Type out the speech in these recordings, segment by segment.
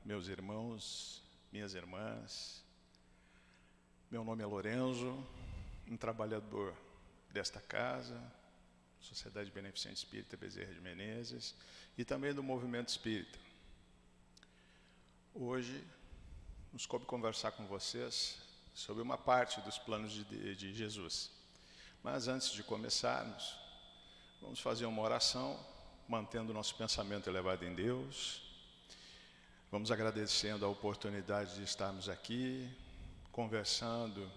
meus irmãos, minhas irmãs. Meu nome é Lorenzo, um trabalhador desta casa, Sociedade Beneficente Espírita Bezerra de Menezes, e também do Movimento Espírita. Hoje, nos coube conversar com vocês sobre uma parte dos planos de Jesus. Mas antes de começarmos, vamos fazer uma oração, mantendo o nosso pensamento elevado em Deus. Vamos agradecendo a oportunidade de estarmos aqui, conversando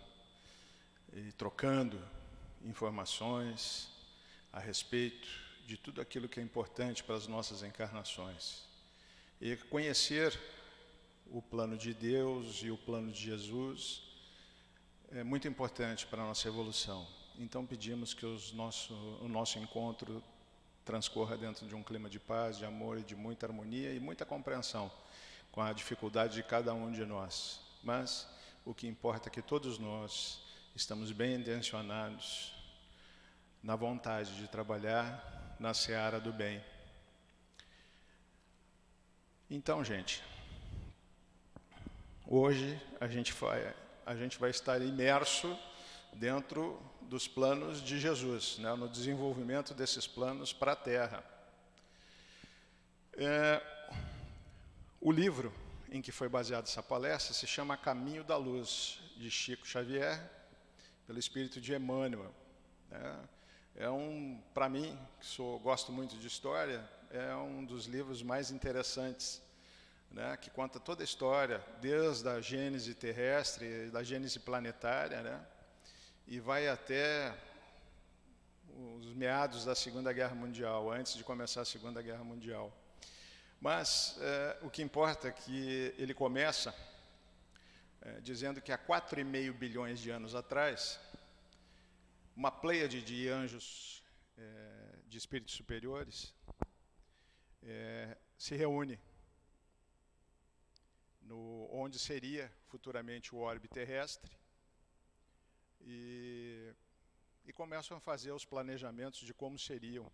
e trocando informações a respeito de tudo aquilo que é importante para as nossas encarnações. E conhecer o plano de Deus e o plano de Jesus é muito importante para a nossa evolução. Então pedimos que o nosso encontro transcorra dentro de um clima de paz, de amor e de muita harmonia e muita compreensão com a dificuldade de cada um de nós. Mas o que importa é que todos nós estamos bem intencionados na vontade de trabalhar na seara do bem. Então, gente, hoje a gente vai estar imerso dentro dos planos de Jesus, né, no desenvolvimento desses planos para a Terra. O livro em que foi baseada essa palestra se chama Caminho da Luz, de Chico Xavier, pelo Espírito de Emmanuel. Para mim, que gosto muito de história, é um dos livros mais interessantes, né, que conta toda a história, desde a gênese terrestre, da gênese planetária, né, e vai até os meados da Segunda Guerra Mundial, antes de começar a Segunda Guerra Mundial. Mas o que importa é que ele começa dizendo que há 4,5 bilhões de anos atrás, uma pleiade de anjos, de espíritos superiores, se reúne onde seria futuramente o orbe terrestre e começam a fazer os planejamentos de como seriam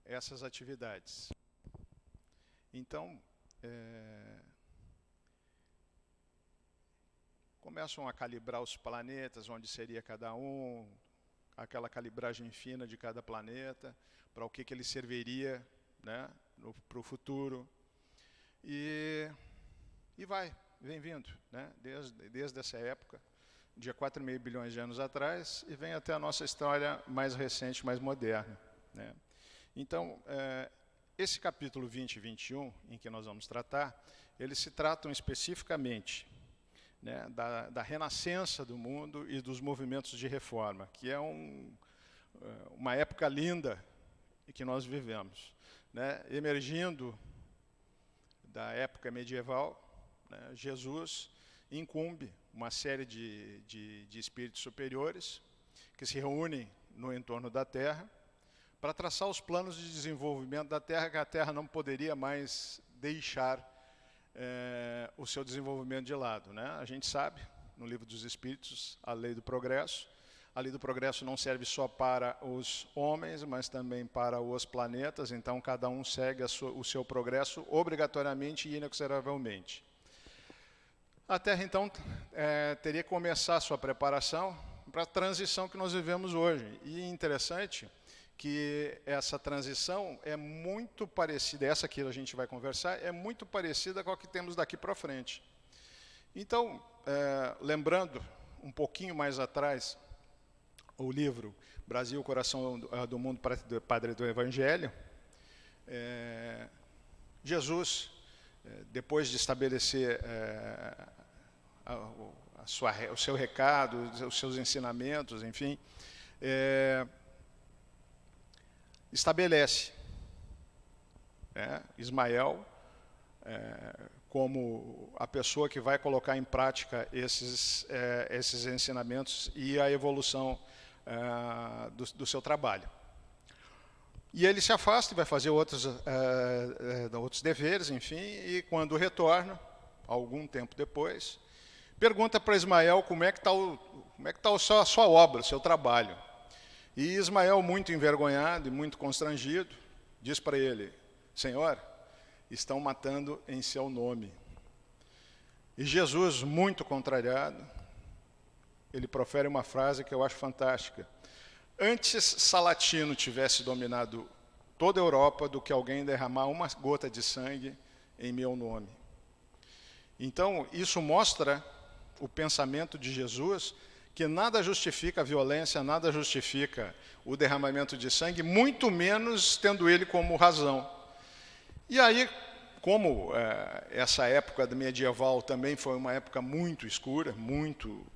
essas atividades. Então, começam a calibrar os planetas, onde seria cada um, aquela calibragem fina de cada planeta, para o que ele serviria, né, para o futuro. E vem vindo, né, desde essa época, de 4,5 bilhões de anos atrás, e vem até a nossa história mais recente, mais moderna, né. Então, esse capítulo 20 e 21, em que nós vamos tratar, eles se tratam especificamente, né, da renascença do mundo e dos movimentos de reforma, que é uma época linda em que nós vivemos, né, emergindo da época medieval, né, Jesus incumbe uma série de espíritos superiores que se reúnem no entorno da Terra para traçar os planos de desenvolvimento da Terra, que a Terra não poderia mais deixar o seu desenvolvimento de lado, né? A gente sabe, no Livro dos Espíritos, a lei do progresso. A lei do progresso não serve só para os homens, mas também para os planetas, então cada um segue o seu progresso obrigatoriamente e inexoravelmente. A Terra, então, teria que começar a sua preparação para a transição que nós vivemos hoje. E é interessante que essa transição é muito parecida, essa que a gente vai conversar, é muito parecida com a que temos daqui para frente. Então, lembrando um pouquinho mais atrás, o livro Brasil, Coração do Mundo, Padre do Evangelho, Jesus, depois de estabelecer o seu recado, os seus ensinamentos, enfim, estabelece Ismael como a pessoa que vai colocar em prática esses ensinamentos e a evolução do seu trabalho. E ele se afasta e vai fazer outros deveres, enfim, e quando retorna, algum tempo depois, pergunta para Ismael como é que está a sua obra, o seu trabalho. E Ismael, muito envergonhado e muito constrangido, diz para ele: Senhor, estão matando em seu nome. E Jesus, muito contrariado, ele profere uma frase que eu acho fantástica. Antes Salatino tivesse dominado toda a Europa do que alguém derramar uma gota de sangue em meu nome. Então, isso mostra o pensamento de Jesus, que nada justifica a violência, nada justifica o derramamento de sangue, muito menos tendo ele como razão. E aí, como essa época medieval também foi uma época muito escura, muito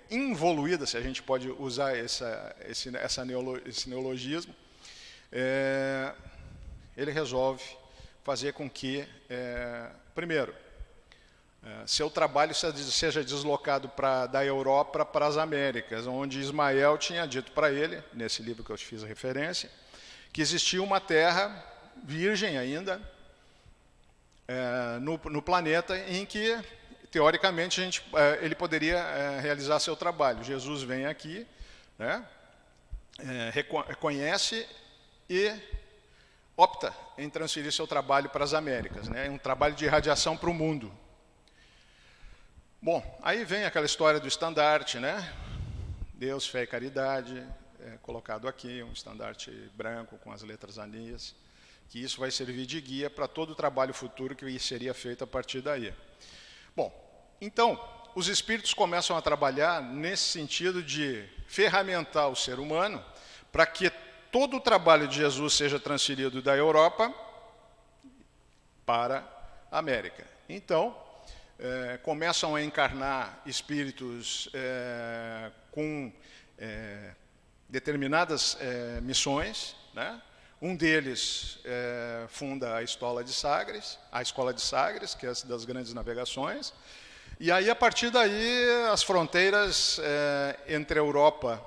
involuída, se a gente pode usar esse neologismo, ele resolve fazer com que, primeiro, seu trabalho seja deslocado da Europa para as Américas, onde Ismael tinha dito para ele, nesse livro que eu te fiz a referência, que existia uma terra virgem ainda no planeta em que, teoricamente, ele poderia realizar seu trabalho. Jesus vem aqui, né, reconhece e opta em transferir seu trabalho para as Américas, né, um trabalho de irradiação para o mundo. Bom, aí vem aquela história do estandarte, né? Deus, fé e caridade, colocado aqui, um estandarte branco com as letras aninhas, que isso vai servir de guia para todo o trabalho futuro que seria feito a partir daí. Bom, então, os espíritos começam a trabalhar nesse sentido de ferramentar o ser humano para que todo o trabalho de Jesus seja transferido da Europa para a América. Então, começam a encarnar espíritos com determinadas missões, né? Um deles funda a Escola de Sagres, que é das grandes navegações, e aí, a partir daí, as fronteiras entre a Europa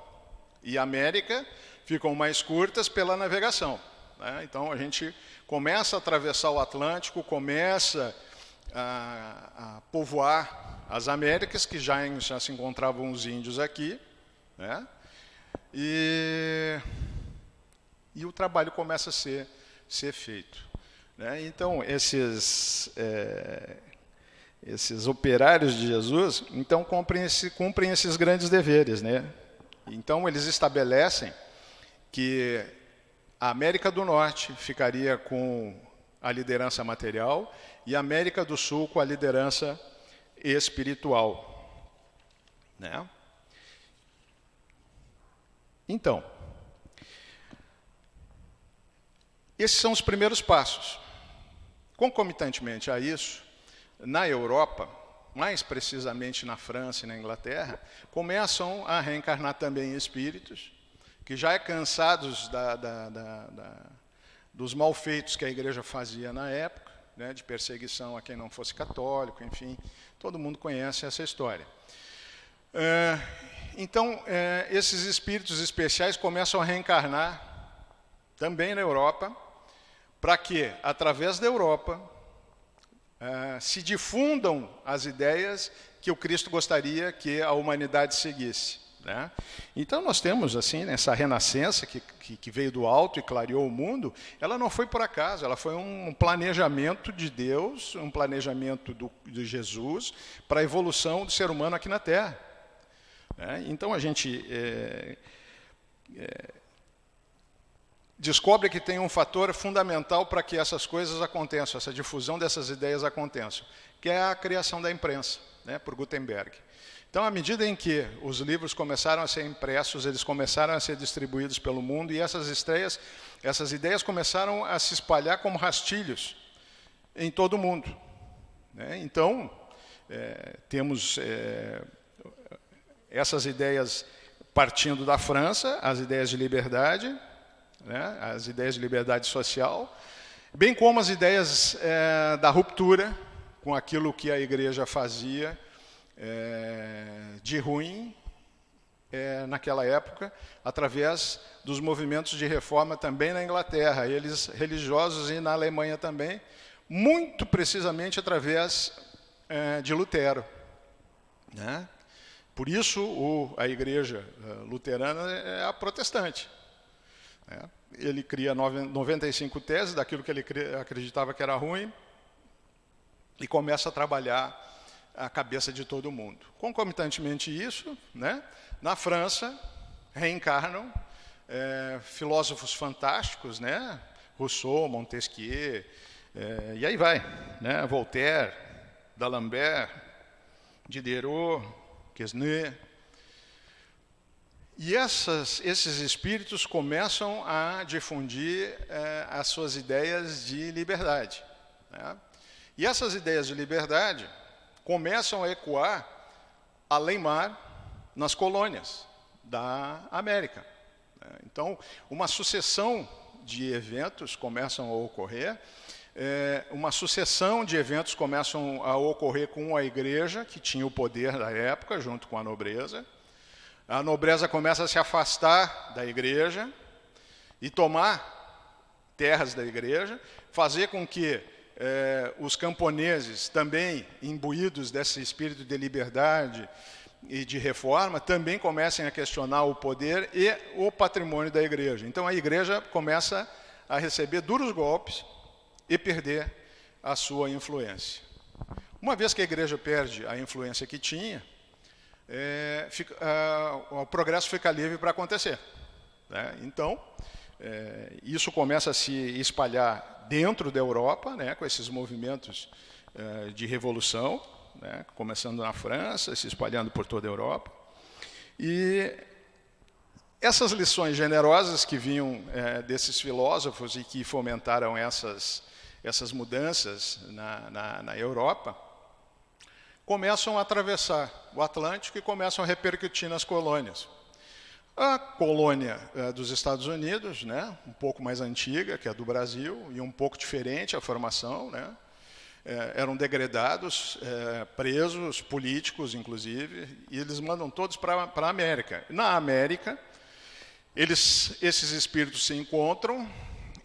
e a América ficam mais curtas pela navegação, né? Então, a gente começa a atravessar o Atlântico, começa a povoar as Américas, que já se encontravam os índios aqui, né? E o trabalho começa a ser feito, né? Então, esses operários de Jesus, então, cumprem esses grandes deveres, né? Então, eles estabelecem que a América do Norte ficaria com a liderança material e a América do Sul com a liderança espiritual, né? Então, esses são os primeiros passos. Concomitantemente a isso, na Europa, mais precisamente na França e na Inglaterra, começam a reencarnar também espíritos que já cansados dos malfeitos que a igreja fazia na época, né, de perseguição a quem não fosse católico, enfim, todo mundo conhece essa história. Então, esses espíritos especiais começam a reencarnar também na Europa, para que, através da Europa, se difundam as ideias que o Cristo gostaria que a humanidade seguisse, né? Então, nós temos, assim, essa renascença que veio do alto e clareou o mundo, ela não foi por acaso, ela foi um planejamento de Deus, um planejamento de Jesus para a evolução do ser humano aqui na Terra. Então, a gente descobre que tem um fator fundamental para que essas coisas aconteçam, essa difusão dessas ideias aconteçam, que é a criação da imprensa, né, por Gutenberg. Então, à medida em que os livros começaram a ser impressos, eles começaram a ser distribuídos pelo mundo, e essas ideias começaram a se espalhar como rastilhos em todo o mundo, né? Então, temos essas ideias partindo da França, as ideias de liberdade, né, as ideias de liberdade social, bem como as ideias da ruptura com aquilo que a igreja fazia de ruim naquela época, através dos movimentos de reforma também na Inglaterra, eles religiosos, e na Alemanha também, muito precisamente através de Lutero, né? Por isso, a igreja luterana é a protestante, né? ele cria 95 teses daquilo que ele acreditava que era ruim e começa a trabalhar a cabeça de todo mundo. Concomitantemente isso, né, na França, reencarnam filósofos fantásticos, né, Rousseau, Montesquieu, e aí vai, né, Voltaire, D'Alembert, Diderot, Quesnay. E esses espíritos começam a difundir as suas ideias de liberdade, né? E essas ideias de liberdade começam a ecoar além-mar nas colônias da América. Então, uma sucessão de eventos começam a ocorrer, uma sucessão de eventos começam a ocorrer com a igreja, que tinha o poder da época, junto com a nobreza. A nobreza começa a se afastar da igreja e tomar terras da igreja, fazer com que os camponeses, também imbuídos desse espírito de liberdade e de reforma, também comecem a questionar o poder e o patrimônio da igreja. Então a igreja começa a receber duros golpes e perder a sua influência. Uma vez que a igreja perde a influência que tinha, o progresso fica livre para acontecer, né? Então, isso começa a se espalhar dentro da Europa, né, com esses movimentos de revolução, né, começando na França, se espalhando por toda a Europa. E essas lições generosas que vinham desses filósofos e que fomentaram essas mudanças na Europa, começam a atravessar o Atlântico e começam a repercutir nas colônias. A colônia dos Estados Unidos, né, um pouco mais antiga que a do Brasil, e um pouco diferente a formação, né, eram degredados, presos, políticos inclusive, e eles mandam todos para a América. Na América, esses espíritos se encontram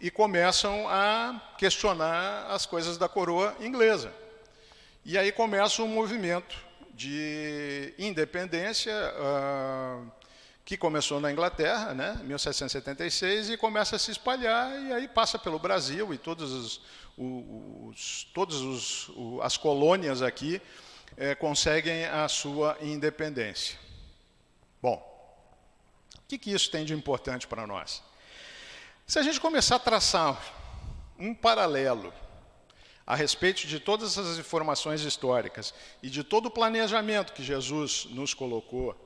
e começam a questionar as coisas da coroa inglesa. E aí começa um movimento de independência que começou na Inglaterra, né, em 1776, e começa a se espalhar, e aí passa pelo Brasil, e todas as colônias aqui conseguem a sua independência. Bom, o que isso tem de importante para nós? Se a gente começar a traçar um paralelo a respeito de todas essas informações históricas e de todo o planejamento que Jesus nos colocou,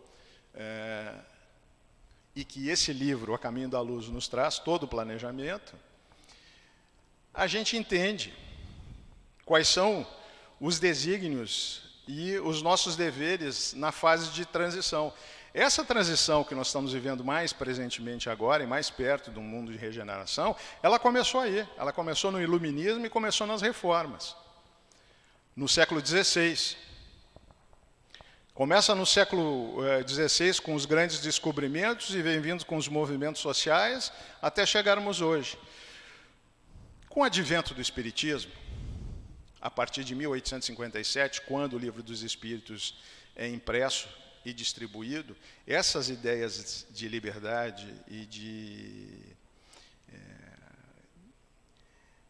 e que esse livro, A Caminho da Luz, nos traz, todo o planejamento, a gente entende quais são os desígnios e os nossos deveres na fase de transição. Essa transição que nós estamos vivendo mais presentemente agora, e mais perto do mundo de regeneração, ela começou aí. Ela começou no Iluminismo e começou nas reformas. No século XVI. Começa no século XVI com os grandes descobrimentos e vem vindo com os movimentos sociais até chegarmos hoje. Com o advento do Espiritismo, a partir de 1857, quando o Livro dos Espíritos é impresso e distribuído, essas ideias de liberdade e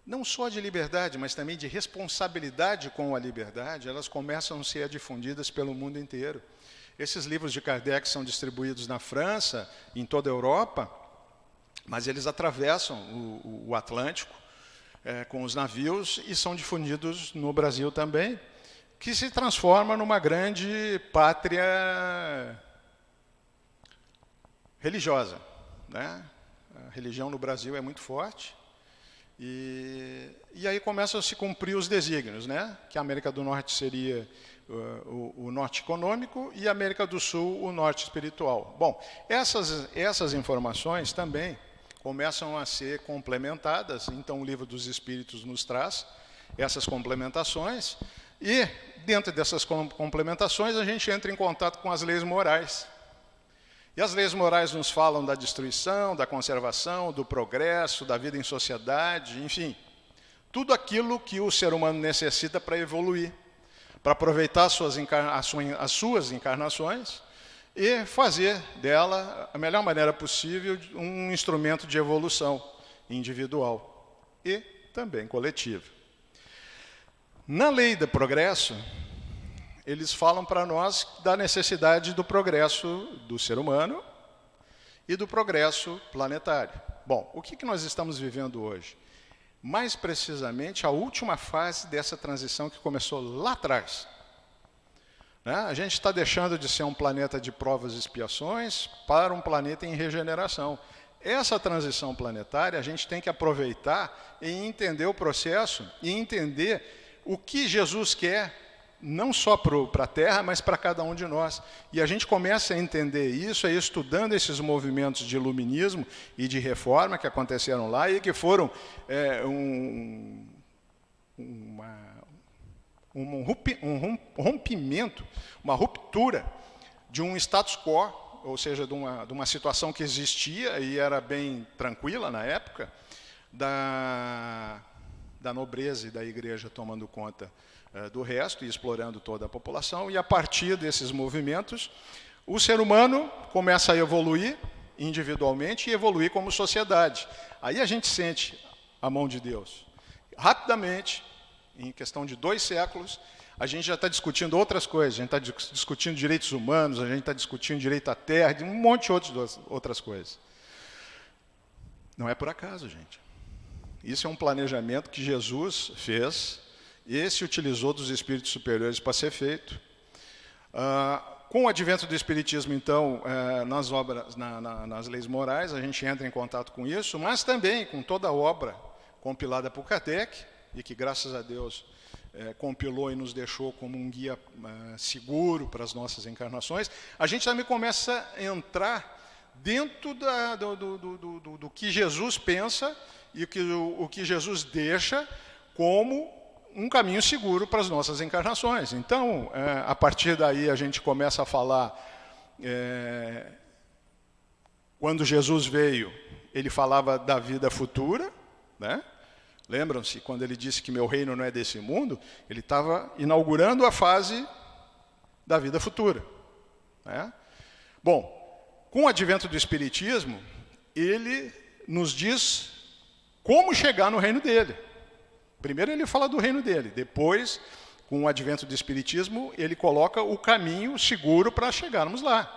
não só de liberdade, mas também de responsabilidade com a liberdade, elas começam a ser difundidas pelo mundo inteiro. Esses livros de Kardec são distribuídos na França, em toda a Europa, mas eles atravessam o Atlântico com os navios e são difundidos no Brasil também, que se transforma numa grande pátria religiosa, né? A religião no Brasil é muito forte. E aí começam a se cumprir os desígnios, né? Que a América do Norte seria o norte econômico e a América do Sul o norte espiritual. Bom, essas informações também começam a ser complementadas, então o Livro dos Espíritos nos traz essas complementações, e dentro dessas complementações a gente entra em contato com as leis morais. E as leis morais nos falam da destruição, da conservação, do progresso, da vida em sociedade, enfim. Tudo aquilo que o ser humano necessita para evoluir, para aproveitar as suas encarnações e fazer dela, a melhor maneira possível, um instrumento de evolução individual e também coletiva. Na lei do progresso, eles falam para nós da necessidade do progresso do ser humano e do progresso planetário. Bom, o que nós estamos vivendo hoje? Mais precisamente, a última fase dessa transição que começou lá atrás. A gente está deixando de ser um planeta de provas e expiações para um planeta em regeneração. Essa transição planetária, a gente tem que aproveitar e entender o processo e entender o que Jesus quer, não só para a Terra, mas para cada um de nós. E a gente começa a entender isso aí estudando esses movimentos de iluminismo e de reforma que aconteceram lá e que foram um rompimento, uma ruptura de um status quo, ou seja, de uma situação que existia e era bem tranquila na época, da nobreza e da igreja tomando conta do resto e explorando toda a população, e a partir desses movimentos, o ser humano começa a evoluir individualmente e evoluir como sociedade. Aí a gente sente a mão de Deus. Rapidamente, em questão de 2 séculos, a gente já está discutindo outras coisas, a gente está discutindo direitos humanos, a gente está discutindo direito à terra, um monte de outras coisas. Não é por acaso, gente. Isso é um planejamento que Jesus fez e se utilizou dos espíritos superiores para ser feito. Com o advento do Espiritismo, então, nas obras, nas leis morais, a gente entra em contato com isso, mas também com toda a obra compilada por Kardec, e que, graças a Deus, compilou e nos deixou como um guia seguro para as nossas encarnações, a gente também começa a entrar dentro do que Jesus pensa e o que Jesus deixa como um caminho seguro para as nossas encarnações. Então, a partir daí, a gente começa a falar, quando Jesus veio, ele falava da vida futura, né? Lembram-se, quando ele disse que meu reino não é desse mundo, ele estava inaugurando a fase da vida futura, né? Bom, com o advento do Espiritismo, ele nos diz como chegar no reino dele. Primeiro ele fala do reino dele, depois, com o advento do Espiritismo, ele coloca o caminho seguro para chegarmos lá.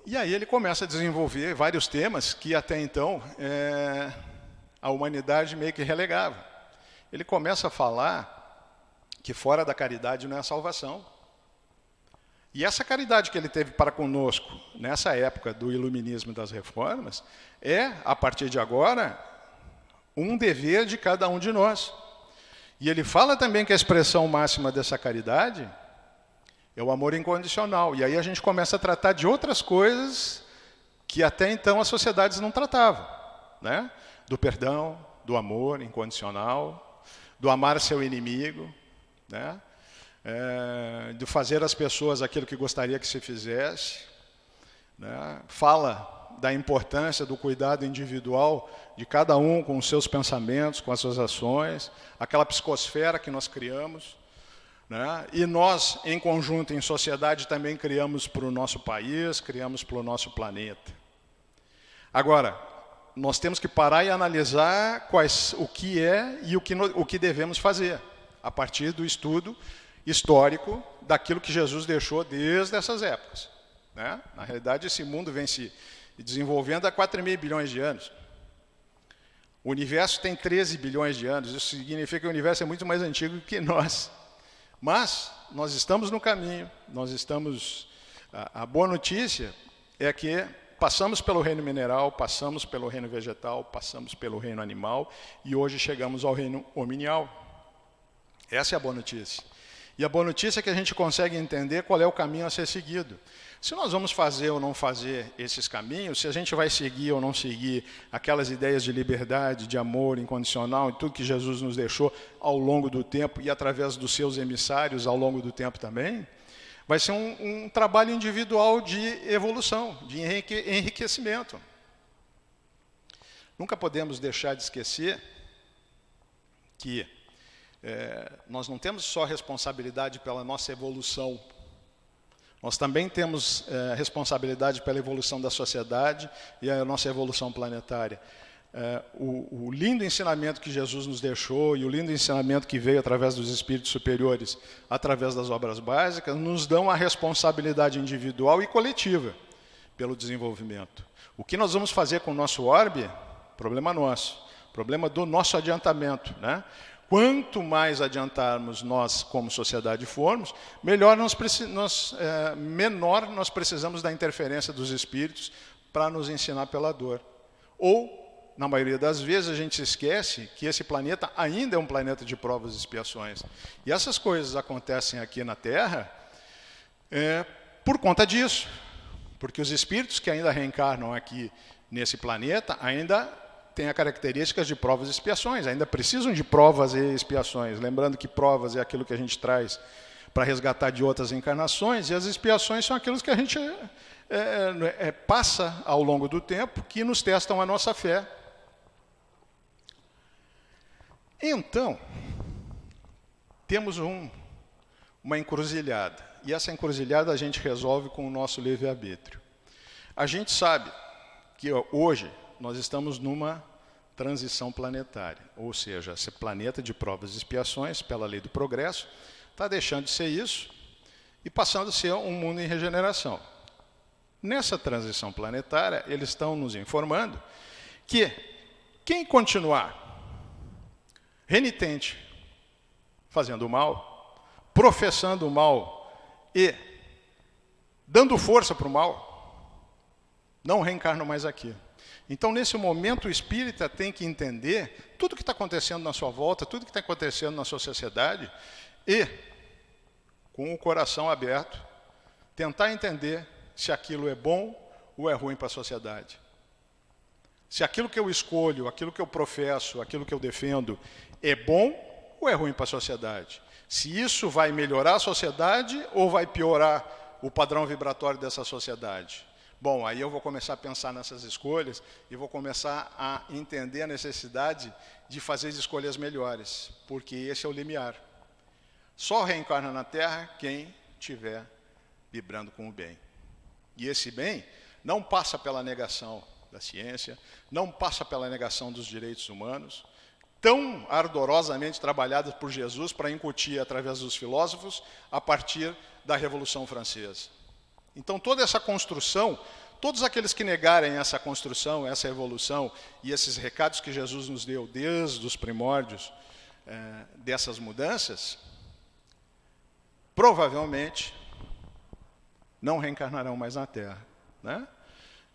E aí ele começa a desenvolver vários temas que até então a humanidade meio que relegava. Ele começa a falar que fora da caridade não é a salvação. E essa caridade que ele teve para conosco, nessa época do iluminismo e das reformas, a partir de agora, um dever de cada um de nós. E ele fala também que a expressão máxima dessa caridade é o amor incondicional. E aí a gente começa a tratar de outras coisas que até então as sociedades não tratavam, né? Do perdão, do amor incondicional, do amar seu inimigo, né? De fazer às pessoas aquilo que gostaria que se fizesse, né? Fala da importância do cuidado individual de cada um com os seus pensamentos, com as suas ações, aquela psicosfera que nós criamos, né? E nós, em conjunto, em sociedade, também criamos para o nosso país, criamos para o nosso planeta. Agora, nós temos que parar e analisar o que é e o que devemos fazer, a partir do estudo histórico daquilo que Jesus deixou desde essas épocas, né? Na realidade, esse mundo vem se desenvolvendo há 4,5 bilhões de anos. O universo tem 13 bilhões de anos, isso significa que o universo é muito mais antigo que nós. Mas nós estamos no caminho, a boa notícia é que passamos pelo reino mineral, passamos pelo reino vegetal, passamos pelo reino animal e hoje chegamos ao reino hominial. Essa é a boa notícia. E a boa notícia é que a gente consegue entender qual é o caminho a ser seguido. Se nós vamos fazer ou não fazer esses caminhos, se a gente vai seguir ou não seguir aquelas ideias de liberdade, de amor incondicional e tudo que Jesus nos deixou ao longo do tempo e através dos seus emissários ao longo do tempo também, vai ser um trabalho individual de evolução, de enriquecimento. Nunca podemos deixar de esquecer que nós não temos só responsabilidade pela nossa evolução, Nós também temos responsabilidade pela evolução da sociedade e a nossa evolução planetária. O lindo ensinamento que Jesus nos deixou e o lindo ensinamento que veio através dos espíritos superiores, através das obras básicas, nos dão a responsabilidade individual e coletiva pelo desenvolvimento. O que nós vamos fazer com o nosso orbe, problema nosso, problema do nosso adiantamento, né? Quanto mais adiantarmos nós como sociedade formos, menor nós precisamos da interferência dos espíritos para nos ensinar pela dor. Ou, na maioria das vezes, a gente se esquece que esse planeta ainda é um planeta de provas e expiações. E essas coisas acontecem aqui na Terra por conta disso. Porque os espíritos que ainda reencarnam aqui nesse planeta ainda têm a característica de provas e expiações, ainda precisam de provas e expiações. Lembrando que provas é aquilo que a gente traz para resgatar de outras encarnações, e as expiações são aqueles que a gente passa ao longo do tempo, que nos testam a nossa fé. Então, temos uma encruzilhada, e essa encruzilhada a gente resolve com o nosso livre-arbítrio. A gente sabe que hoje nós estamos numa transição planetária, ou seja, esse planeta de provas e expiações, pela lei do progresso, está deixando de ser isso e passando a ser um mundo em regeneração. Nessa transição planetária, eles estão nos informando que quem continuar renitente, fazendo o mal, professando o mal e dando força para o mal, não reencarnam mais aqui. Então, nesse momento, o espírita tem que entender tudo o que está acontecendo na sua volta, tudo o que está acontecendo na sua sociedade e, com o coração aberto, tentar entender se aquilo é bom ou é ruim para a sociedade. Se aquilo que eu escolho, aquilo que eu professo, aquilo que eu defendo é bom ou é ruim para a sociedade. Se isso vai melhorar a sociedade ou vai piorar o padrão vibratório dessa sociedade. Bom, aí eu vou começar a pensar nessas escolhas e vou começar a entender a necessidade de fazer escolhas melhores, porque esse é o limiar. Só reencarna na Terra quem estiver vibrando com o bem. E esse bem não passa pela negação da ciência, não passa pela negação dos direitos humanos, tão ardorosamente trabalhadas por Jesus para incutir através dos filósofos a partir da Revolução Francesa. Então, toda essa construção, todos aqueles que negarem essa construção, essa evolução e esses recados que Jesus nos deu desde os primórdios dessas mudanças, provavelmente não reencarnarão mais na Terra, né?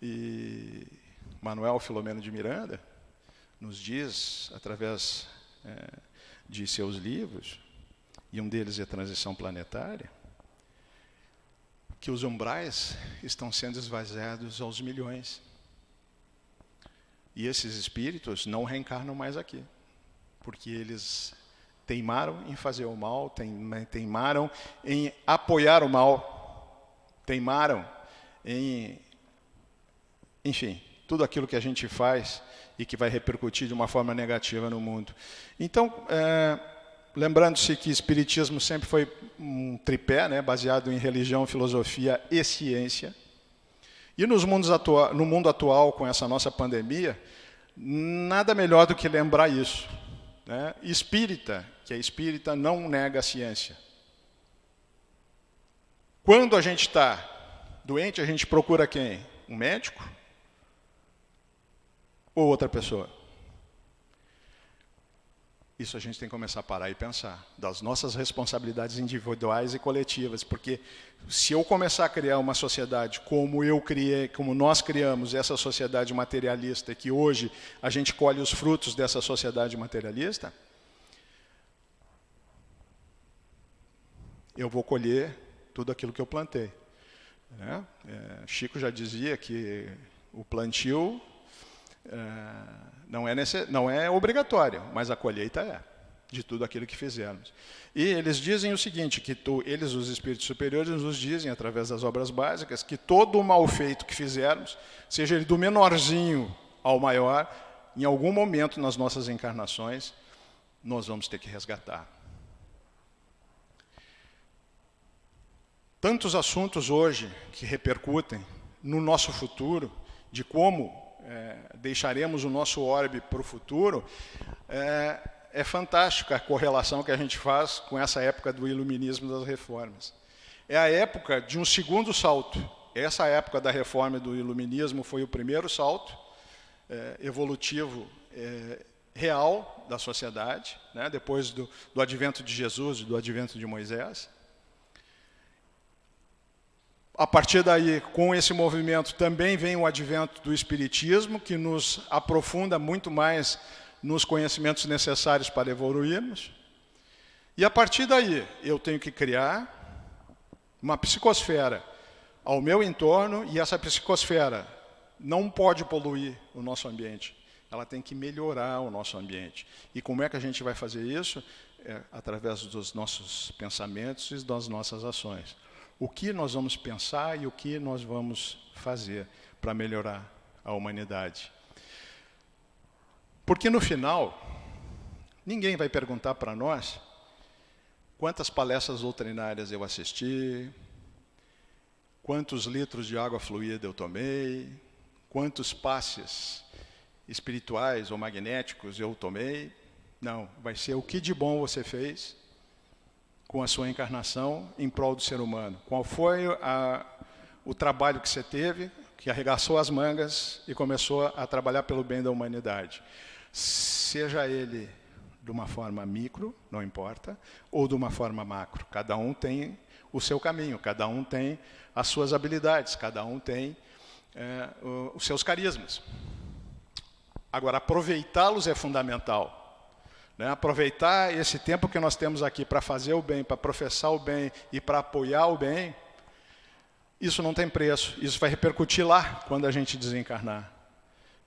E Manuel Filomeno de Miranda nos diz, através de seus livros, e um deles é Transição Planetária, que os umbrais estão sendo esvaziados aos milhões. E esses espíritos não reencarnam mais aqui, porque eles teimaram em fazer o mal, teimaram em apoiar o mal, teimaram em, enfim, tudo aquilo que a gente faz e que vai repercutir de uma forma negativa no mundo. Então, lembrando-se que espiritismo sempre foi um tripé, né, baseado em religião, filosofia e ciência. E no mundo atual, com essa nossa pandemia, nada melhor do que lembrar isso, né? Espírita, que é espírita, não nega a ciência. Quando a gente está doente, a gente procura quem? Um médico? Ou outra pessoa? Isso a gente tem que começar a parar e pensar, das nossas responsabilidades individuais e coletivas, porque se eu começar a criar uma sociedade como eu criei, como nós criamos essa sociedade materialista, que hoje a gente colhe os frutos dessa sociedade materialista, eu vou colher tudo aquilo que eu plantei, né? Chico já dizia que o plantio não é obrigatório, mas a colheita é, de tudo aquilo que fizermos. E eles dizem o seguinte, que eles, os espíritos superiores, nos dizem, através das obras básicas, que todo o mal feito que fizermos, seja ele do menorzinho ao maior, em algum momento nas nossas encarnações, nós vamos ter que resgatar. tantos assuntos hoje que repercutem no nosso futuro, de como deixaremos o nosso orbe para o futuro, é fantástica a correlação que a gente faz com essa época do iluminismo das reformas. É a época de um segundo salto. Essa época da reforma e do iluminismo foi o primeiro salto evolutivo real da sociedade, né, depois do advento de Jesus e do advento de Moisés. A partir daí, com esse movimento, também vem o advento do Espiritismo, que nos aprofunda muito mais nos conhecimentos necessários para evoluirmos. E a partir daí, eu tenho que criar uma psicosfera ao meu entorno, e essa psicosfera não pode poluir o nosso ambiente. Ela tem que melhorar o nosso ambiente. E como é que a gente vai fazer isso? Através dos nossos pensamentos e das nossas ações. O que nós vamos pensar e o que nós vamos fazer para melhorar a humanidade. Porque no final, ninguém vai perguntar para nós quantas palestras doutrinárias eu assisti, quantos litros de água fluida eu tomei, quantos passes espirituais ou magnéticos eu tomei. Não, vai ser o que de bom você fez com a sua encarnação em prol do ser humano. Qual foi o trabalho que você teve, que arregaçou as mangas e começou a trabalhar pelo bem da humanidade. Seja ele de uma forma micro, não importa, ou de uma forma macro. Cada um tem o seu caminho, cada um tem as suas habilidades, cada um tem os seus carismas. Agora, aproveitá-los é fundamental. Né? Aproveitar esse tempo que nós temos aqui para fazer o bem, para professar o bem e para apoiar o bem, isso não tem preço. Isso vai repercutir lá quando a gente desencarnar.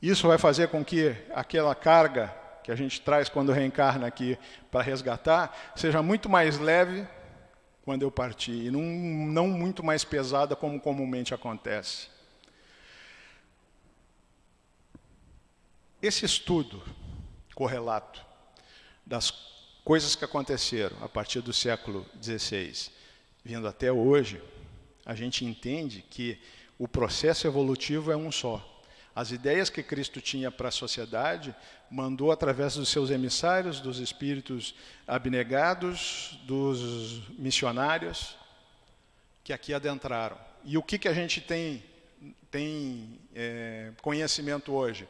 Isso vai fazer com que aquela carga que a gente traz quando reencarna aqui para resgatar seja muito mais leve quando eu partir, e não muito mais pesada como comumente acontece. Esse estudo correlato das coisas que aconteceram a partir do século XVI, vindo até hoje, a gente entende que o processo evolutivo é um só. As ideias que Cristo tinha para a sociedade, mandou através dos seus emissários, dos espíritos abnegados, dos missionários, que aqui adentraram. E o que a gente tem conhecimento hoje?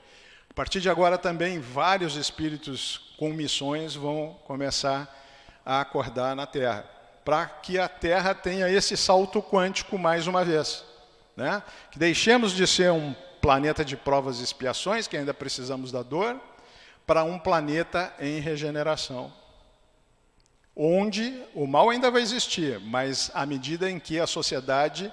A partir de agora também vários espíritos com missões vão começar a acordar na Terra, para que a Terra tenha esse salto quântico mais uma vez. Né? Que deixemos de ser um planeta de provas e expiações, que ainda precisamos da dor, para um planeta em regeneração. Onde o mal ainda vai existir, mas à medida em que a sociedade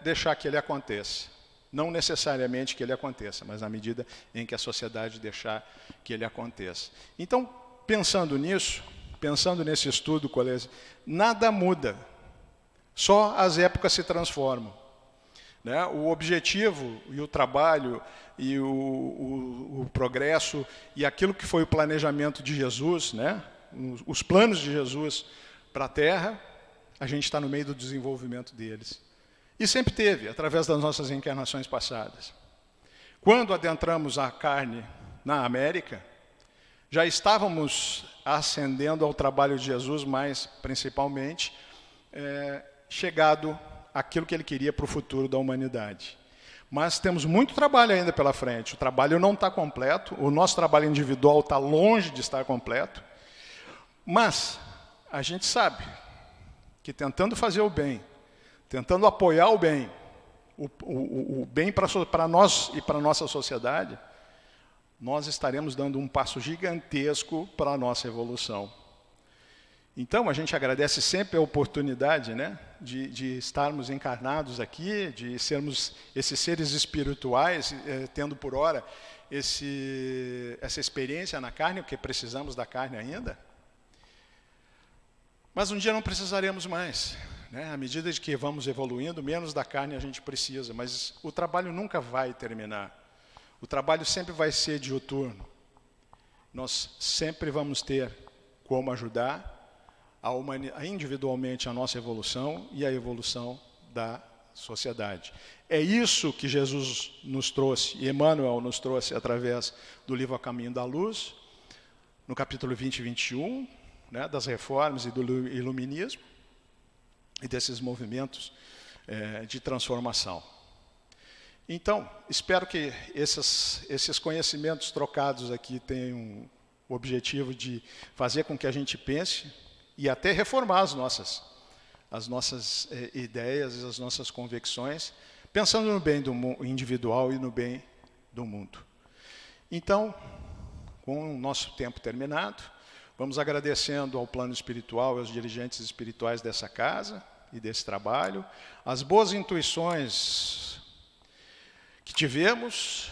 deixar que ele aconteça. Não necessariamente que ele aconteça, mas na medida em que a sociedade deixar que ele aconteça. Então, pensando nisso, pensando nesse estudo, colegas, nada muda, só as épocas se transformam. Né? O objetivo e o trabalho e o progresso e aquilo que foi o planejamento de Jesus, né? Os planos de Jesus para a Terra, a gente está no meio do desenvolvimento deles. E sempre teve, através das nossas encarnações passadas. Quando adentramos a carne na América, já estávamos ascendendo ao trabalho de Jesus, mas principalmente chegado àquilo que ele queria para o futuro da humanidade. Mas temos muito trabalho ainda pela frente. O trabalho não está completo, o nosso trabalho individual está longe de estar completo, mas a gente sabe que tentando fazer o bem, tentando apoiar o bem para nós e para a nossa sociedade, nós estaremos dando um passo gigantesco para a nossa evolução. Então, a gente agradece sempre a oportunidade, né, de estarmos encarnados aqui, de sermos esses seres espirituais, tendo por hora essa experiência na carne, porque precisamos da carne ainda. Mas um dia não precisaremos mais. Né? À medida de que vamos evoluindo, menos da carne a gente precisa, mas o trabalho nunca vai terminar. O trabalho sempre vai ser diuturno. Nós sempre vamos ter como ajudar individualmente a nossa evolução e a evolução da sociedade. É isso que Jesus nos trouxe, e Emmanuel nos trouxe através do livro A Caminho da Luz, no capítulo 20 e 21, né, das reformas e do iluminismo, e desses movimentos de transformação. Então, espero que esses conhecimentos trocados aqui tenham o objetivo de fazer com que a gente pense e até reformar as nossas ideias, as nossas convicções, pensando no bem do individual e no bem do mundo. Então, com o nosso tempo terminado, vamos agradecendo ao plano espiritual e aos dirigentes espirituais dessa casa e desse trabalho, as boas intuições que tivemos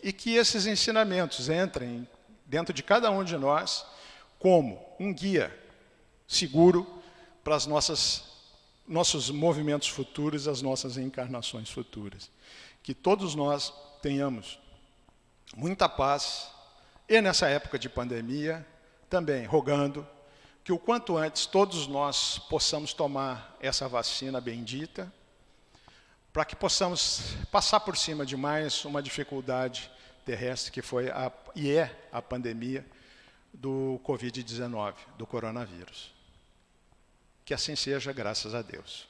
e que esses ensinamentos entrem dentro de cada um de nós como um guia seguro para os nossos movimentos futuros, as nossas encarnações futuras. Que todos nós tenhamos muita paz e nessa época de pandemia também rogando que o quanto antes todos nós possamos tomar essa vacina bendita, para que possamos passar por cima de mais uma dificuldade terrestre que foi e é a pandemia do Covid-19, do coronavírus. Que assim seja, graças a Deus.